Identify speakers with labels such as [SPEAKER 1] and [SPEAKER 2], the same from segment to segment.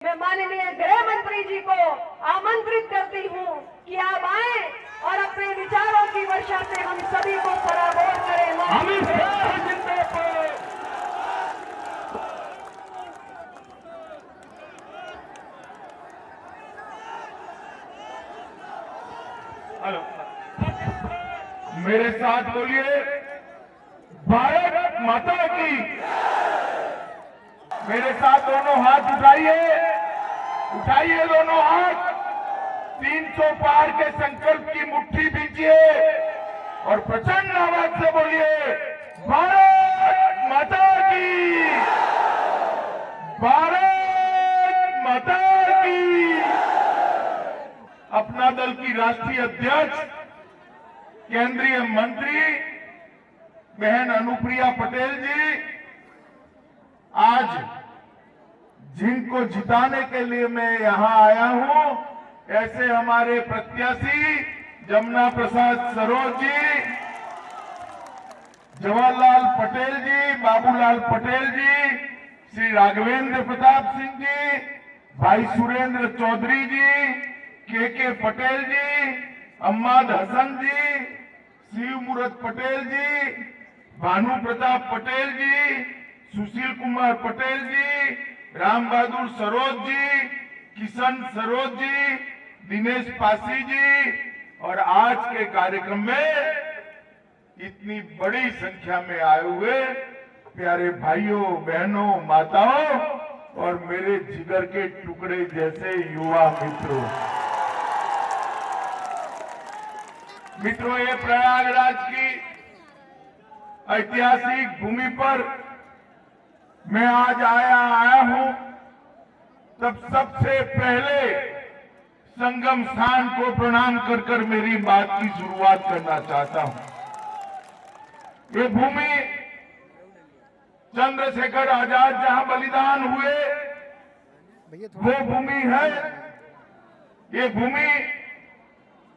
[SPEAKER 1] मैं माननीय गृह मंत्री जी को आमंत्रित करती हूँ कि आप आए और अपने विचारों की वर्षा से हम सभी को सराबोर करें।
[SPEAKER 2] हेलो, मेरे साथ बोलिए, भारत माता की। मेरे साथ दोनों हाथ उठाइए दोनों हाथ। 300 पार के संकल्प की मुट्ठी दीजिए और प्रचंड आवाज से बोलिए, भारत माता की, भारत माता की। अपना दल की राष्ट्रीय अध्यक्ष, केंद्रीय मंत्री बहन अनुप्रिया पटेल जी आज जिनको जिताने के लिए मैं यहां आया हूं, ऐसे हमारे प्रत्याशी जमुना प्रसाद सरोज जी, जवाहरलाल पटेल जी, बाबूलाल पटेल जी, श्री राघवेंद्र प्रताप सिंह जी, भाई सुरेंद्र चौधरी जी, के पटेल जी, अम्माद हसन जी, शिव मूरत पटेल जी, भानु प्रताप पटेल जी, सुशील कुमार पटेल जी, राम बहादुर सरोज जी, किशन सरोज जी, दिनेश पासी जी और आज के कार्यक्रम में इतनी बड़ी संख्या में आए हुए प्यारे भाइयों बहनों माताओं और मेरे जिगर के टुकड़े जैसे युवा मित्रों, ये प्रयागराज की ऐतिहासिक भूमि पर मैं आज आया हूं, तब सबसे पहले संगम स्थान को प्रणाम कर मेरी बात की शुरुआत करना चाहता हूं। ये भूमि चंद्रशेखर आजाद जहां बलिदान हुए वो भूमि है। ये भूमि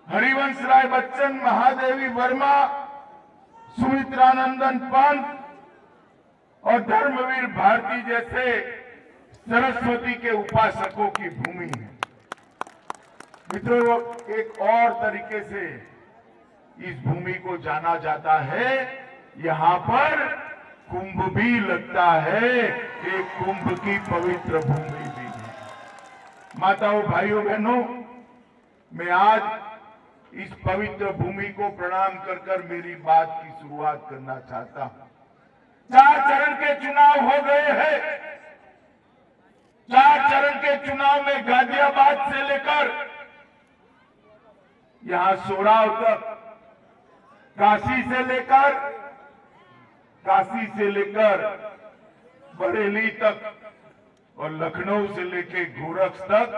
[SPEAKER 2] हरिवंश राय बच्चन, महादेवी वर्मा, सुमित्रानंदन पंत और धर्मवीर भारती जैसे सरस्वती के उपासकों की भूमि है। मित्रों, एक और तरीके से इस भूमि को जाना जाता है, यहाँ पर कुंभ भी लगता है, एक कुंभ की पवित्र भूमि भी है। माताओं, भाइयों, बहनों, मैं आज इस पवित्र भूमि को प्रणाम कर मेरी बात की शुरुआत करना चाहता हूं। 4 चरण के चुनाव हो गए हैं। 4 चरण के चुनाव में गाजियाबाद से लेकर यहां सोराव तक, काशी से लेकर बरेली तक और लखनऊ से लेकर गोरख तक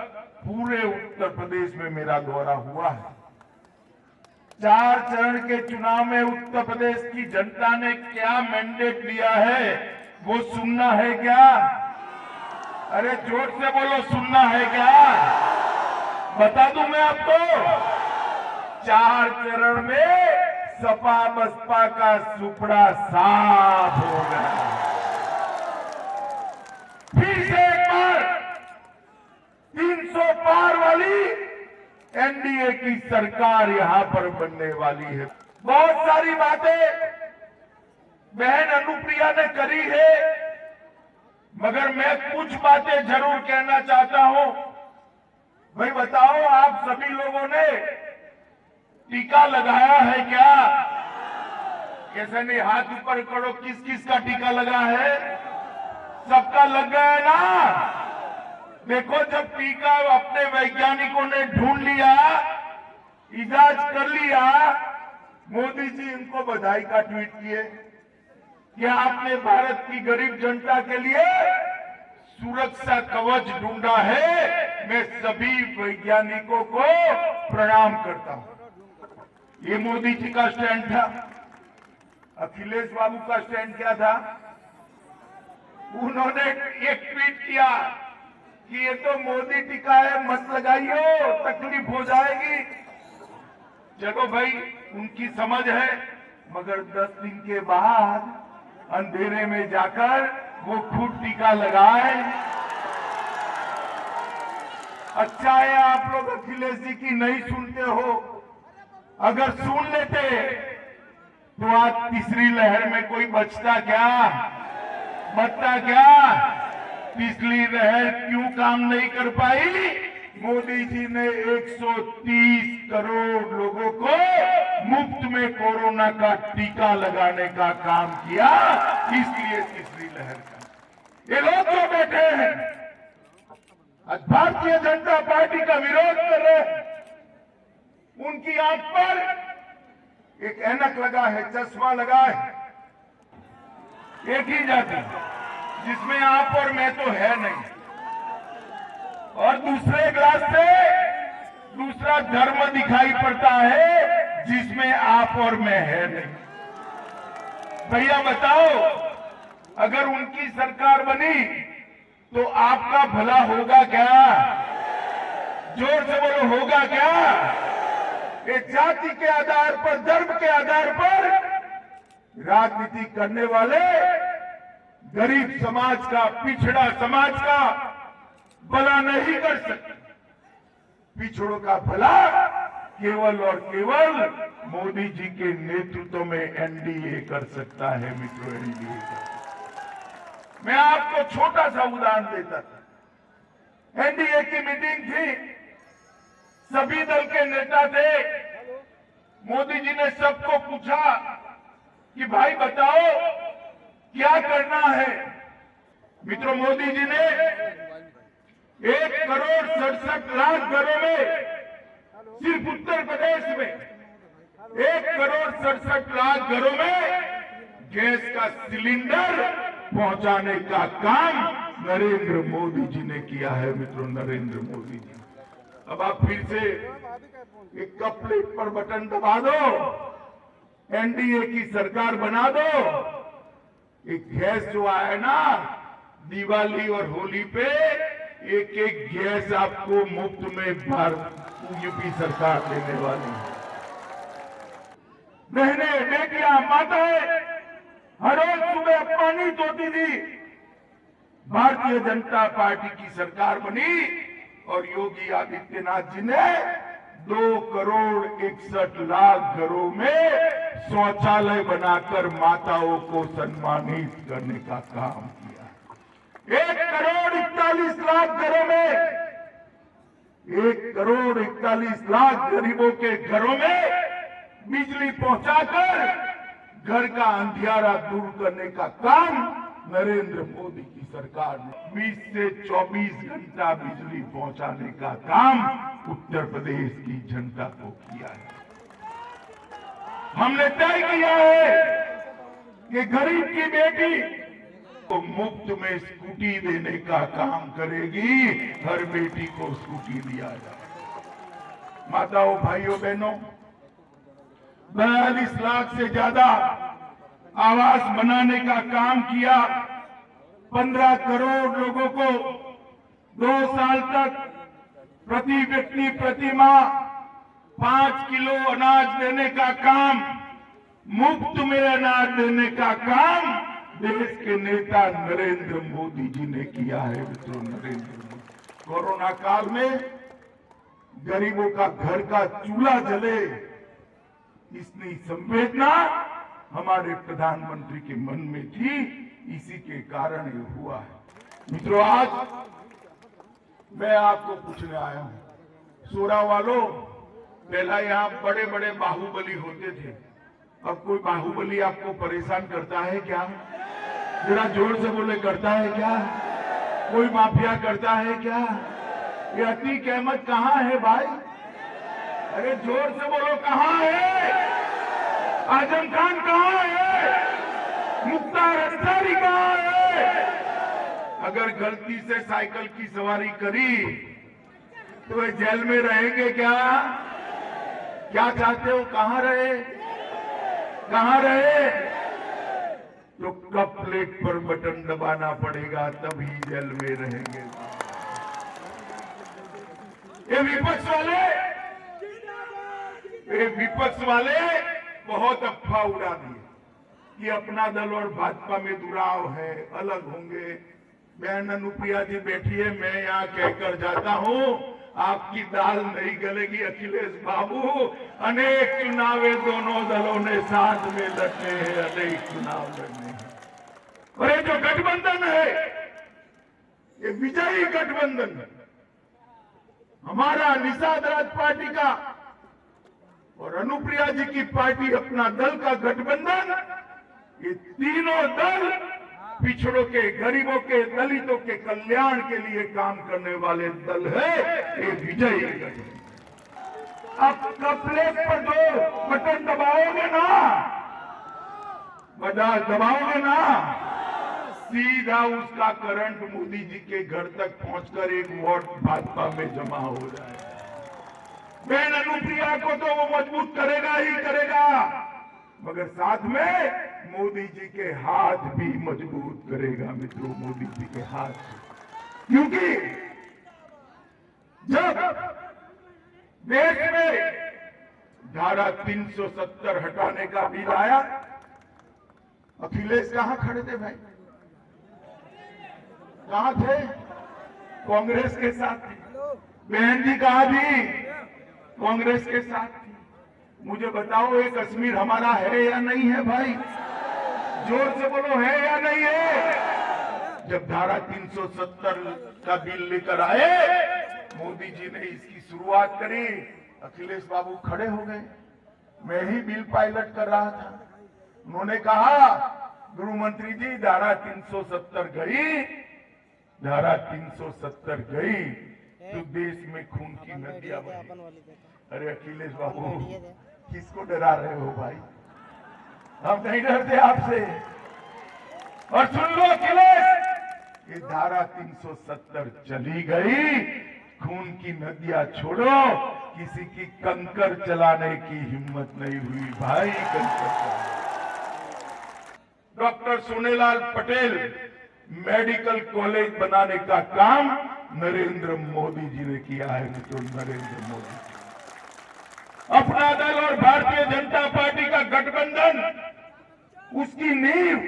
[SPEAKER 2] पूरे उत्तर प्रदेश में मेरा दौरा हुआ है। 4 चरण के चुनाव में उत्तर प्रदेश की जनता ने क्या मैंडेट लिया है वो सुनना है क्या? अरे जोर से बोलो, सुनना है क्या? बता दूं मैं आपको, 4 चरण में सपा बसपा का सुपड़ा साफ हो गया। फिर से एक बार 300 पार वाली एनडीए की सरकार यहां पर बनने वाली है। बहुत सारी बातें बहन अनुप्रिया ने करी है, मगर मैं कुछ बातें जरूर कहना चाहता हूं। भाई बताओ, आप सभी लोगों ने टीका लगाया है क्या? कैसे नहीं, हाथ ऊपर करो, किस किस का टीका लगा है? सबका लग गया ना? देखो, जब टीका अपने वैज्ञानिकों ने ढूंढ लिया, इजाज कर लिया, मोदी जी इनको बधाई का ट्वीट किए कि आपने भारत की गरीब जनता के लिए सुरक्षा कवच ढूंढा है। मैं सभी वैज्ञानिकों को प्रणाम करता हूं। ये मोदी जी का स्टैंड था। अखिलेश बाबू का स्टैंड क्या था? उन्होंने एक ट्वीट किया कि ये तो मोदी टीका है, मत लगाइयो, तकलीफ हो जाएगी। चलो भाई, उनकी समझ है, मगर 10 दिन के बाद अंधेरे में जाकर वो खुद टीका लगाए। अच्छा है आप लोग अखिलेश जी की नहीं सुनते हो। अगर सुन लेते तो आज तीसरी लहर में कोई बचता क्या? पिछली लहर क्यों काम नहीं कर पाई? मोदी जी ने 130 करोड़ लोगों को मुफ्त में कोरोना का टीका लगाने का काम किया, इसलिए तीसरी लहर का। ये लोग जो बैठे हैं आज भारतीय जनता पार्टी का विरोध कर रहे हैं, उनकी आंख पर एक ऐनक लगा है, चश्मा लगा है, एक ही जाति जिसमें आप और मैं तो है नहीं, और दूसरे ग्लास से दूसरा धर्म दिखाई पड़ता है जिसमें आप और मैं है नहीं। भैया बताओ, अगर उनकी सरकार बनी तो आपका भला होगा क्या? जोर से बोलो, होगा क्या? ये जाति के आधार पर, धर्म के आधार पर राजनीति करने वाले गरीब समाज का, पिछड़ा समाज का भला नहीं कर सकते। पिछड़ों का भला केवल और केवल मोदी जी के नेतृत्व में एनडीए कर सकता है। मित्रों, एनडीए मैं आपको छोटा सा उदाहरण देता था। एनडीए की मीटिंग थी, सभी दल के नेता थे। मोदी जी ने सबको पूछा कि भाई बताओ क्या करना है। मित्रों, मोदी जी ने 1,67,00,000 घरों में, सिर्फ उत्तर प्रदेश में 1,67,00,000 घरों में गैस का सिलेंडर पहुंचाने का काम नरेंद्र मोदी जी ने किया है। मित्रों, नरेंद्र मोदी जी। अब आप फिर से एक कप प्लेट पर बटन दबा दो, एनडीए की सरकार बना दो। एक गैस जो आया ना, दिवाली और होली पे एक एक गैस आपको मुफ्त में यूपी सरकार देने वाली है। बहनें, बेटियां, माताएं हर रोज सुबह अपमानित होती थी। भारतीय जनता पार्टी की सरकार बनी और योगी आदित्यनाथ जी ने 2,61,00,000 घरों में शौचालय बनाकर माताओं को सम्मानित करने का काम किया। 1,41,00,000 घरों में, 1,41,00,000 गरीबों के घरों में बिजली पहुंचाकर घर का अंधियारा दूर करने का काम नरेंद्र मोदी की सरकार ने 20 से 24 घंटा बिजली पहुंचाने का काम उत्तर प्रदेश की जनता को किया है। हमने तय किया है कि गरीब की बेटी को मुफ्त में स्कूटी देने का काम करेगी। हर बेटी को स्कूटी दिया जाए। माताओं, भाइयों, बहनों, 42 लाख से ज्यादा आवास बनाने का काम किया। 15 करोड़ लोगों को 2 साल तक प्रति व्यक्ति प्रति माह 5 किलो अनाज देने का काम, मुफ्त में अनाज देने का काम देश के नेता नरेंद्र मोदी जी ने किया है। मित्रों, नरेंद्र मोदी। कोरोना काल में गरीबों का घर का चूल्हा जले, इतनी संवेदना हमारे प्रधानमंत्री के मन में थी, इसी के कारण ये हुआ है। मित्रों, आज मैं आपको पूछने आया हूं, सोरा वालों, पहला यहां बड़े बड़े बाहुबली होते थे, अब कोई बाहुबली आपको परेशान करता है क्या? जरा जोर से बोले, करता है क्या? कोई माफिया करता है क्या? ये अतीक अहमद कहां है भाई? अरे जोर से बोलो, कहां है? आजम खान कहां है? मुख्तार अंसारी कहां है? अगर गलती से साइकिल की सवारी करी तो वे जेल में रहेंगे क्या? क्या चाहते हो? कहां रहे? कहां रहे? तो कप प्लेट पर बटन दबाना पड़ेगा, तभी जेल में रहेंगे। ये विपक्ष वाले बहुत अफवाह उड़ा दिए कि अपना दल और भाजपा में दुराव है, अलग होंगे। बहन अनुप्रिया जी बैठी है, मैं यहाँ कहकर जाता हूँ, आपकी दाल नहीं गलेगी अखिलेश बाबू। अनेक चुनावे दोनों दलों ने साथ में लड़ने हैं, अनेक चुनाव लड़ने हैं। और ये जो गठबंधन है, ये विजयी गठबंधन है। हमारा निषाद राज पार्टी का और अनुप्रिया जी की पार्टी, अपना दल का गठबंधन, ये तीनों दल पिछड़ों के, गरीबों के, दलितों के कल्याण के लिए काम करने वाले दल है। ये विजयी गठबंधन। अब कपलेट पर जो बटन दबाओगे ना, दबाओगे ना, सीधा उसका करंट मोदी जी के घर तक पहुंचकर एक वोट भाजपा में जमा हो जाए। बहन अनुप्रिया को तो वो मजबूत करेगा ही करेगा, मगर साथ में मोदी जी के हाथ भी मजबूत करेगा मित्रों, मोदी जी के हाथ। क्योंकि जब देश में धारा 370 हटाने का बिल आया, अखिलेश कहां खड़े थे भाई? कहां थे? कांग्रेस के साथ थे। बहन जी कहां थी? कांग्रेस के साथ थी। मुझे बताओ, ये कश्मीर हमारा है या नहीं है भाई? जोर से बोलो, है या नहीं है? जब धारा 370 का बिल लेकर आए, मोदी जी ने इसकी शुरुआत करी, अखिलेश बाबू खड़े हो गए। मैं ही बिल पायलट कर रहा था। उन्होंने कहा, गृह मंत्री जी धारा 370 गई, धारा 370 गई तो देश में खून की नदियां बही। अरे अखिलेश बाबू, किसको डरा रहे हो भाई? हम नहीं डरते आपसे। और सुन लो अखिलेश, ये धारा 370 चली गई, खून की नदियां छोड़ो, किसी की कंकर चलाने की हिम्मत नहीं हुई भाई, कंकर। Doctor Sonelal Patel medical college बनाने का काम नरेंद्र मोदी जी ने किया है मित्रों, नरेंद्र मोदी। अपना दल और भारतीय जनता पार्टी का गठबंधन, उसकी नींव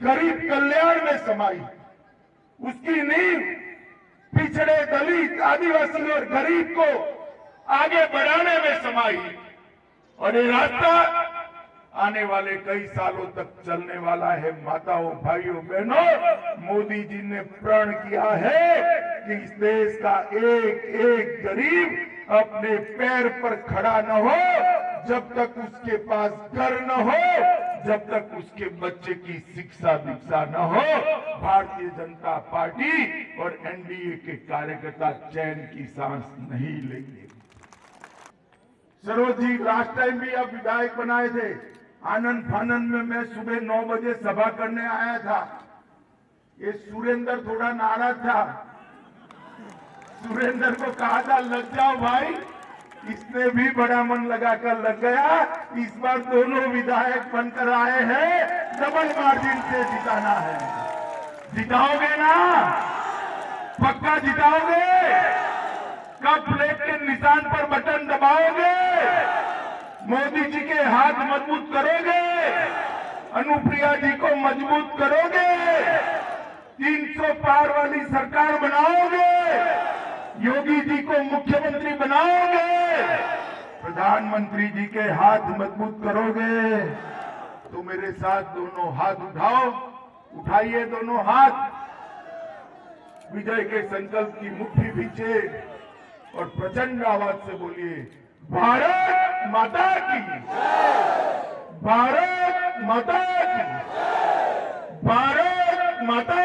[SPEAKER 2] गरीब कल्याण में समाई, उसकी नींव पिछड़े, दलित, आदिवासी और गरीब को आगे बढ़ाने में समाई। और ये रास्ता आने वाले कई सालों तक चलने वाला है। माताओं, भाइयों, बहनों, मोदी जी ने प्रण किया है कि इस देश का एक एक गरीब अपने पैर पर खड़ा न हो, जब तक उसके पास घर न हो, जब तक उसके बच्चे की शिक्षा दीक्षा न हो, भारतीय जनता पार्टी और एनडीए के कार्यकर्ता चैन की सांस नहीं लेंगे। सरोज जी, लास्ट टाइम भी आप विधायक बनाए थे। आनंद फानंद में मैं सुबह 9 बजे सभा करने आया था। ये सुरेंद्र थोड़ा नाराज था। सुरेंद्र को कहा था, लग जाओ भाई। इसने भी बड़ा मन लगाकर लग गया। इस बार दोनों विधायक बनकर आए हैं, डबल मार्जिन से जिताना है। जिताओगे ना? पक्का जिताओगे? कब प्लेट के निशान पर बटन दबाओगे? मोदी जी के हाथ मजबूत करोगे? अनुप्रिया जी को मजबूत करोगे? 300 पार वाली सरकार बनाओगे? योगी जी को मुख्यमंत्री बनाओगे? प्रधानमंत्री जी के हाथ मजबूत करोगे? तो मेरे साथ दोनों हाथ उठाओ, उठाइए दोनों हाथ, विजय के संकल्प की मुट्ठी भींचे और प्रचंड आवाज से बोलिए, भारत माता की, भारत माता की, भारत माता